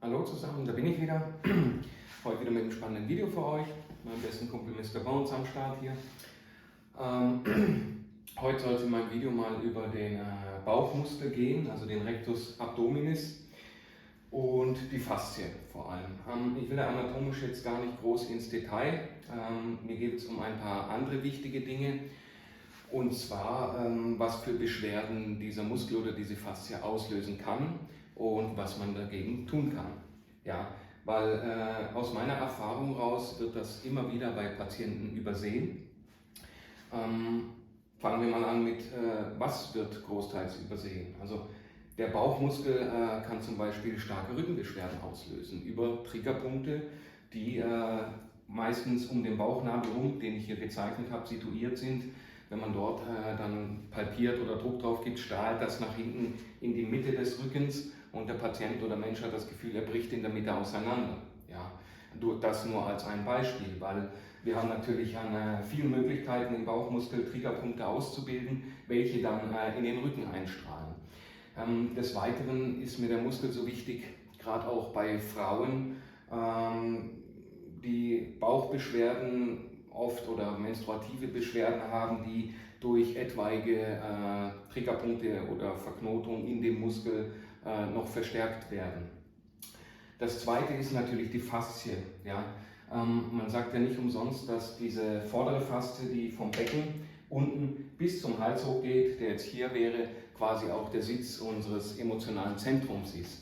Hallo zusammen, da bin ich wieder. Heute wieder mit einem spannenden Video für euch. Mein besten Kumpel Mr. Bones am Start hier. Heute soll es in meinem Video mal über den Bauchmuskel gehen, also den Rectus abdominis und die Faszie vor allem. Ich will da anatomisch jetzt gar nicht groß ins Detail. Mir geht es um ein paar andere wichtige Dinge. Und zwar, was für Beschwerden dieser Muskel oder diese Faszie auslösen kann und was man dagegen tun kann. Ja, weil aus meiner Erfahrung raus wird das immer wieder bei Patienten übersehen. Fangen wir mal an mit, was wird großteils übersehen. Also der Bauchmuskel kann zum Beispiel starke Rückenbeschwerden auslösen über Triggerpunkte, die meistens um den Bauchnabel herum, den ich hier gezeichnet habe, situiert sind. Wenn man dort dann palpiert oder Druck drauf gibt, strahlt das nach hinten in die Mitte des Rückens und der Patient oder Mensch hat das Gefühl, er bricht in der Mitte auseinander. Ja, das nur als ein Beispiel, weil wir haben natürlich an vielen Möglichkeiten im Bauchmuskel Triggerpunkte auszubilden, welche dann in den Rücken einstrahlen. Des Weiteren ist mir der Muskel so wichtig, gerade auch bei Frauen, die Bauchbeschwerden oft oder menstruative Beschwerden haben, die durch etwaige Triggerpunkte oder Verknotungen in dem Muskel noch verstärkt werden. Das zweite ist natürlich die Faszie. Ja? Man sagt ja nicht umsonst, dass diese vordere Faszie, die vom Becken unten bis zum Hals hochgeht, der jetzt hier wäre, quasi auch der Sitz unseres emotionalen Zentrums ist.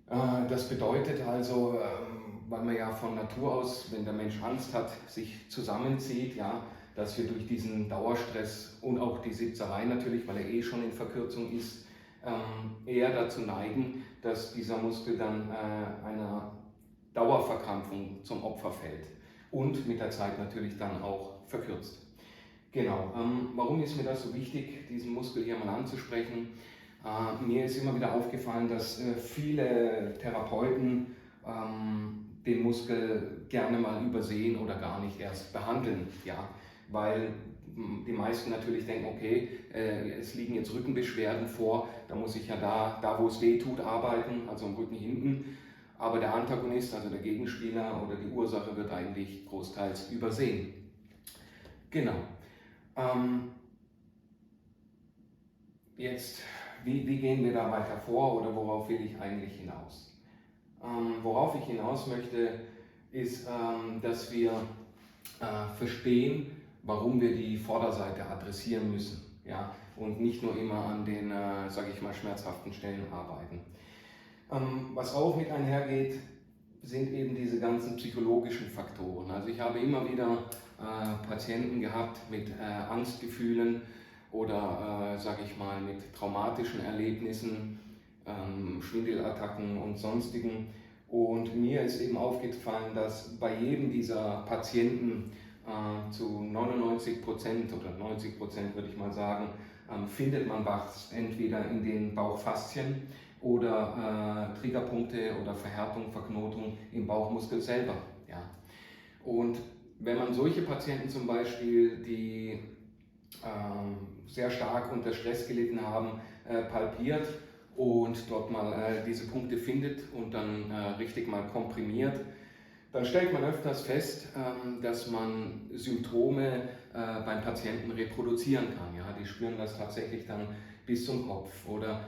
Das bedeutet also, weil man ja von Natur aus, wenn der Mensch Angst hat, sich zusammenzieht, ja, dass wir durch diesen Dauerstress und auch die Sitzerei natürlich, weil er schon in Verkürzung ist, eher dazu neigen, dass dieser Muskel dann einer Dauerverkrampfung zum Opfer fällt und mit der Zeit natürlich dann auch verkürzt. Genau, warum ist mir das so wichtig, diesen Muskel hier mal anzusprechen? Mir ist immer wieder aufgefallen, dass viele Therapeuten den Muskel gerne mal übersehen oder gar nicht erst behandeln, ja, weil die meisten natürlich denken, okay, es liegen jetzt Rückenbeschwerden vor, da muss ich ja da wo es weh tut, arbeiten, also am Rücken hinten, aber der Antagonist, also der Gegenspieler oder die Ursache wird eigentlich großteils übersehen. Genau. Jetzt, wie gehen wir da weiter vor oder worauf will ich eigentlich hinaus? Worauf ich hinaus möchte, ist, dass wir verstehen, warum wir die Vorderseite adressieren müssen, ja, und nicht nur immer an den, sage ich mal, schmerzhaften Stellen arbeiten. Was auch mit einhergeht, sind eben diese ganzen psychologischen Faktoren. Also ich habe immer wieder Patienten gehabt mit Angstgefühlen oder, sage ich mal, mit traumatischen Erlebnissen, Schwindelattacken und sonstigen. Und mir ist eben aufgefallen, dass bei jedem dieser Patienten zu 99% oder 90% würde ich mal sagen, findet man was entweder in den Bauchfaszien oder Triggerpunkte oder Verhärtung, Verknotung im Bauchmuskel selber. Ja. Und wenn man solche Patienten zum Beispiel, die sehr stark unter Stress gelitten haben, palpiert und dort mal diese Punkte findet und dann richtig mal komprimiert, dann stellt man öfters fest, dass man Symptome beim Patienten reproduzieren kann. Ja? Die spüren das tatsächlich dann bis zum Kopf oder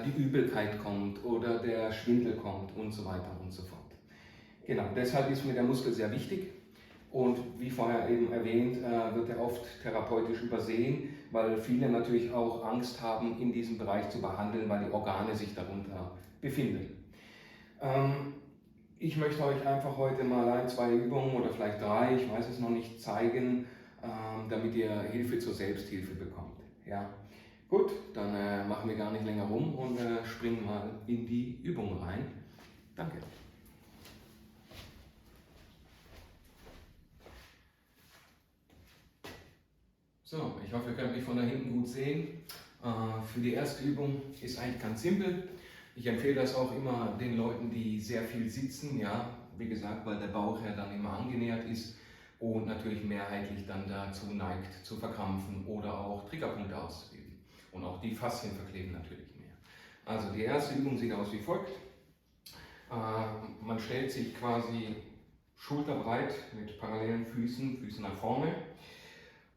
die Übelkeit kommt oder der Schwindel kommt und so weiter und so fort. Genau, deshalb ist mir der Muskel sehr wichtig und wie vorher eben erwähnt, wird er oft therapeutisch übersehen, weil viele natürlich auch Angst haben, in diesem Bereich zu behandeln, weil die Organe sich darunter befinden. Ich möchte euch einfach heute mal 1, 2 Übungen oder vielleicht 3, ich weiß es noch nicht, zeigen, damit ihr Hilfe zur Selbsthilfe bekommt. Ja. Gut, dann machen wir gar nicht länger rum und springen mal in die Übung rein. Danke. So, ich hoffe, ihr könnt mich von da hinten gut sehen. Für die erste Übung ist eigentlich ganz simpel. Ich empfehle das auch immer den Leuten, die sehr viel sitzen, ja, wie gesagt, weil der Bauch ja dann immer angenähert ist und natürlich mehrheitlich dann dazu neigt zu verkrampfen oder auch Triggerpunkte auszubilden. Und auch die Faszien verkleben natürlich mehr. Also die erste Übung sieht aus wie folgt. Man stellt sich quasi schulterbreit mit parallelen Füßen nach vorne.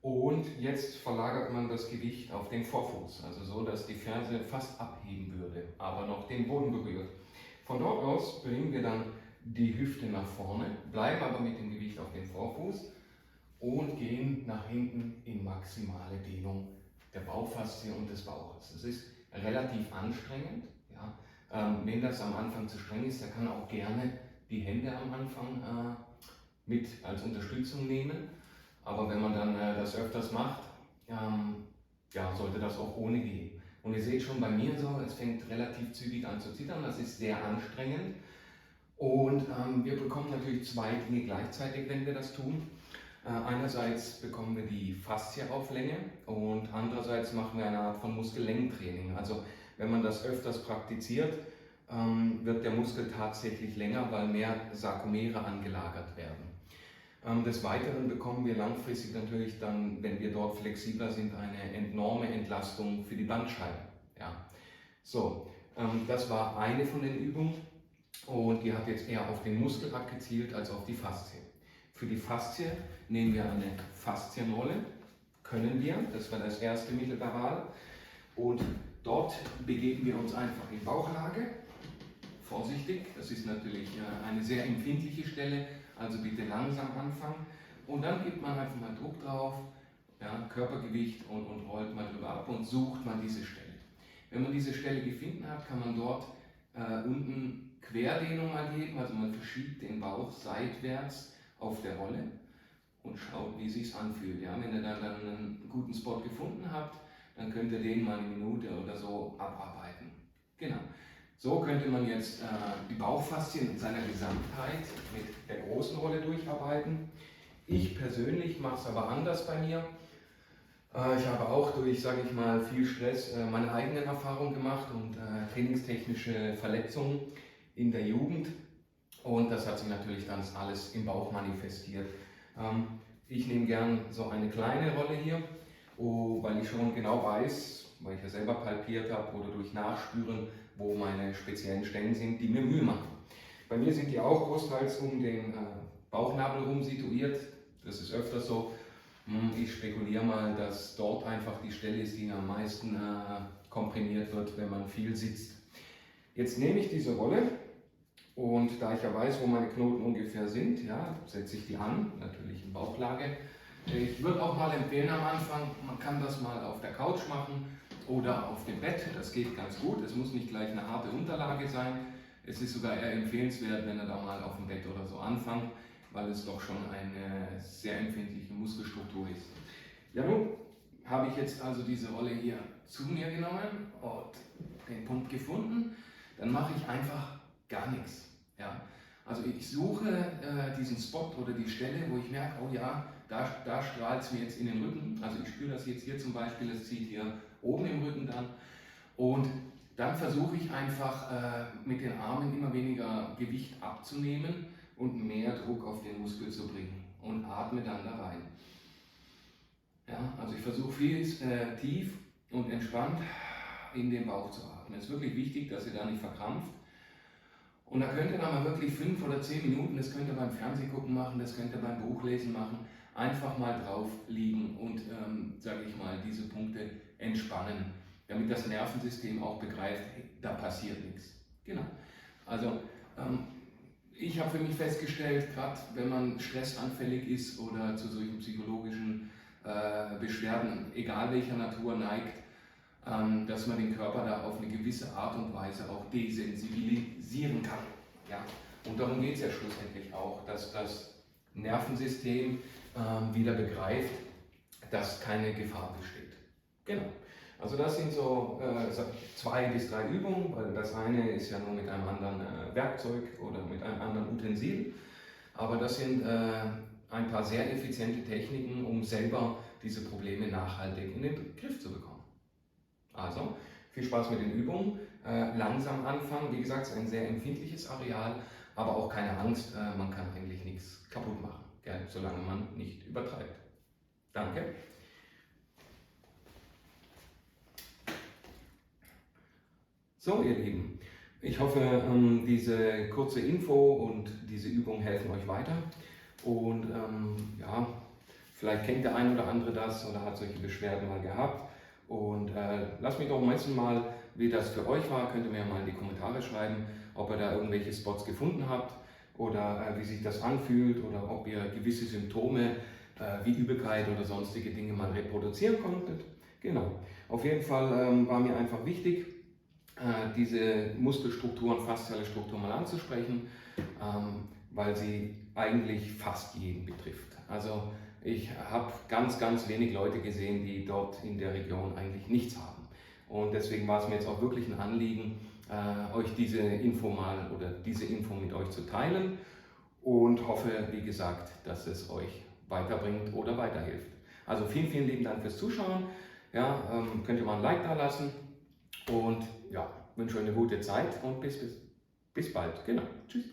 Und jetzt verlagert man das Gewicht auf den Vorfuß, also so, dass die Ferse fast abheben würde, aber noch den Boden berührt. Von dort aus bringen wir dann die Hüfte nach vorne, bleiben aber mit dem Gewicht auf dem Vorfuß und gehen nach hinten in maximale Dehnung der Bauchfaszie und des Bauches. Das ist relativ anstrengend. Ja. Wenn das am Anfang zu streng ist, der kann auch gerne die Hände am Anfang mit als Unterstützung nehmen. Aber wenn man dann das öfters macht, ja, sollte das auch ohne gehen. Und ihr seht schon bei mir so, es fängt relativ zügig an zu zittern, das ist sehr anstrengend. Und wir bekommen natürlich zwei Dinge gleichzeitig, wenn wir das tun. Einerseits bekommen wir die Faszieauflänge und andererseits machen wir eine Art von Muskellängentraining. Also wenn man das öfters praktiziert, wird der Muskel tatsächlich länger, weil mehr Sarkomere angelagert werden. Des Weiteren bekommen wir langfristig natürlich dann, wenn wir dort flexibler sind, eine enorme Entlastung für die Bandscheibe. Ja. So, das war eine von den Übungen und die hat jetzt eher auf den Muskel abgezielt als auf die Faszie. Für die Faszie nehmen wir eine Faszienrolle, können wir, das war das erste Mittel der Wahl, und dort begeben wir uns einfach in Bauchlage, vorsichtig, das ist natürlich eine sehr empfindliche Stelle, also bitte langsam anfangen und dann gibt man einfach mal Druck drauf, ja, Körpergewicht und rollt mal drüber ab und sucht mal diese Stelle. Wenn man diese Stelle gefunden hat, kann man dort unten Querdehnung mal geben, also man verschiebt den Bauch seitwärts auf der Rolle und schaut, wie es sich anfühlt. Ja, wenn ihr dann einen guten Spot gefunden habt, dann könnt ihr den mal eine Minute oder so abarbeiten. Genau. So könnte man jetzt die Bauchfaszien in seiner Gesamtheit mit der großen Rolle durcharbeiten. Ich persönlich mache es aber anders bei mir. Ich habe auch durch, sage ich mal, viel Stress meine eigenen Erfahrungen gemacht und trainingstechnische Verletzungen in der Jugend. Und das hat sich natürlich dann alles im Bauch manifestiert. Ich nehme gern so eine kleine Rolle hier, weil ich schon genau weiß, weil ich ja selber palpiert habe oder durch Nachspüren, wo meine speziellen Stellen sind, die mir Mühe machen. Bei mir sind die auch großteils um den Bauchnabel herum situiert. Das ist öfters so. Ich spekuliere mal, dass dort einfach die Stelle ist, die am meisten komprimiert wird, wenn man viel sitzt. Jetzt nehme ich diese Rolle und da ich ja weiß, wo meine Knoten ungefähr sind, ja, setze ich die an, natürlich in Bauchlage. Ich würde auch mal empfehlen am Anfang, man kann das mal auf der Couch machen oder auf dem Bett, das geht ganz gut. Es muss nicht gleich eine harte Unterlage sein. Es ist sogar eher empfehlenswert, wenn ihr da mal auf dem Bett oder so anfangt, weil es doch schon eine sehr empfindliche Muskelstruktur ist. Ja, nun habe ich jetzt also diese Rolle hier zu mir genommen und den Punkt gefunden. Dann mache ich einfach gar nichts. Ja? Also ich suche diesen Spot oder die Stelle, wo ich merke, oh ja, da strahlt es mir jetzt in den Rücken. Also ich spüre das jetzt hier zum Beispiel, es zieht hier oben im Rücken dann. Und dann versuche ich einfach mit den Armen immer weniger Gewicht abzunehmen und mehr Druck auf den Muskel zu bringen und atme dann da rein. Ja, also ich versuche viel tief und entspannt in den Bauch zu atmen. Es ist wirklich wichtig, dass ihr da nicht verkrampft. Und da könnt ihr dann mal wirklich 5 oder 10 Minuten, das könnt ihr beim Fernsehgucken machen, das könnt ihr beim Buchlesen machen, einfach mal drauf liegen und, sage ich mal, diese Punkte entspannen, damit das Nervensystem auch begreift, hey, da passiert nichts. Genau. Also ich habe für mich festgestellt, gerade wenn man stressanfällig ist oder zu solchen psychologischen Beschwerden, egal welcher Natur, neigt, dass man den Körper da auf eine gewisse Art und Weise auch desensibilisieren kann. Ja? Und darum geht es ja schlussendlich auch, dass das Nervensystem wieder begreift, dass keine Gefahr besteht. Genau. Also das sind so 2 bis 3 Übungen, weil das eine ist ja nur mit einem anderen Werkzeug oder mit einem anderen Utensil, aber das sind ein paar sehr effiziente Techniken, um selber diese Probleme nachhaltig in den Griff zu bekommen. Also, viel Spaß mit den Übungen, langsam anfangen, wie gesagt, es ist ein sehr empfindliches Areal, aber auch keine Angst, man kann eigentlich nichts kaputt machen, gell, solange man nicht übertreibt. Danke. So ihr Lieben, Ich hoffe, diese kurze Info und diese Übung helfen euch weiter. Und ja, vielleicht kennt der ein oder andere das oder hat solche Beschwerden mal gehabt. Und lasst mich doch meistens mal, wie das für euch war, könnt ihr mir mal in die Kommentare schreiben, ob ihr da irgendwelche Spots gefunden habt oder wie sich das anfühlt oder ob ihr gewisse Symptome wie Übelkeit oder sonstige Dinge mal reproduzieren konntet. Genau, auf jeden Fall war mir einfach wichtig, diese Muskelstrukturen, fasziale Struktur mal anzusprechen, weil sie eigentlich fast jeden betrifft. Also ich habe ganz wenig Leute gesehen, die dort in der Region eigentlich nichts haben. Und deswegen war es mir jetzt auch wirklich ein Anliegen, euch diese Info mit euch zu teilen und hoffe, wie gesagt, dass es euch weiterbringt oder weiterhilft. Also vielen lieben Dank fürs Zuschauen. Ja, könnt ihr mal ein Like da lassen und ja, wünsche euch eine gute Zeit und bis bald. Genau. Tschüss.